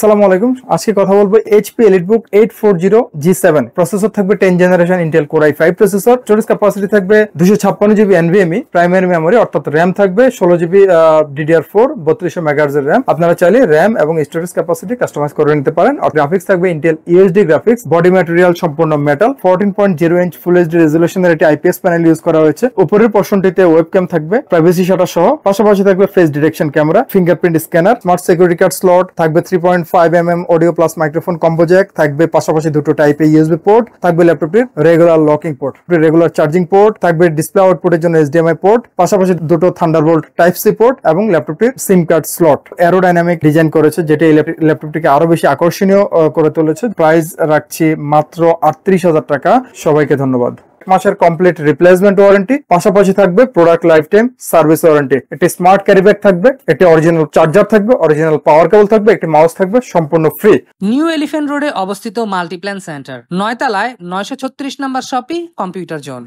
আসসালামু আলাইকুম। আজকে কথা বলবো HP EliteBook 840 G7। প্রসেসর থাকবে 10 generation Intel Core i5 processor. Storage capacity থাকবে 256 GB NVMe। প্রাইমারি মেমোরি অর্থাৎ RAM থাকবে 16 GB DDR4 3200 MHz এর RAM। আপনারা চাইলে RAM এবং স্টোরেজ ক্যাপাসিটি কাস্টমাইজ করে নিতে পারেন। আর গ্রাফিক্স থাকবে Intel UHD graphics. Body material সম্পূর্ণ মেটাল। 14.0 ইঞ্চ ফুল HD রেজোলিউশনের একটি IPS প্যানেল ইউজ করা হয়েছে। উপরের পোরশনটিতে ওয়েবক্যাম থাকবে, প্রাইভেসি শাটার সহ। পাশাপাশি থাকবে face detection camera, fingerprint scanner, smart security card slot থাকবে, 3.5mm audio plus microphone combo jack থাকবে, পাশাপাশি দুটো টাইপ এ USB পোর্ট থাকবে, ল্যাপটপটির regular locking port, regular charging port থাকবে, ডিসপ্লে আউটপুটের জন্য HDMI পোর্ট, পাশাপাশি দুটো থান্ডারবোল্ট টাইপ সি পোর্ট এবং ল্যাপটপটির SIM card slot. Aerodynamic design করেছে যেটা এই ল্যাপটপটিকে আরো বেশি আকর্ষণীয় করে তুলেছে। প্রাইস রাখছি মাত্র 38,000 টাকা। সবাইকে ধন্যবাদ। মাসের কমপ্লিট রিপ্লেসমেন্ট ওয়ারেন্টি, পাশাপাশি থাকবে product life time service warranty. একটি স্মার্ট ক্যারি ব্যাগ থাকবে, একটি অরিজিনাল চার্জার থাকবে, অরিজিনাল পাওয়ার কেবল থাকবে, একটি মাউস থাকবে, সম্পূর্ণ ফ্রি। নিউ এলিফ্যান্ট রোডে অবস্থিত মাল্টিপ্ল্যান সেন্টার, 9 তলায় 936 নম্বর শপি কম্পিউটার জোন।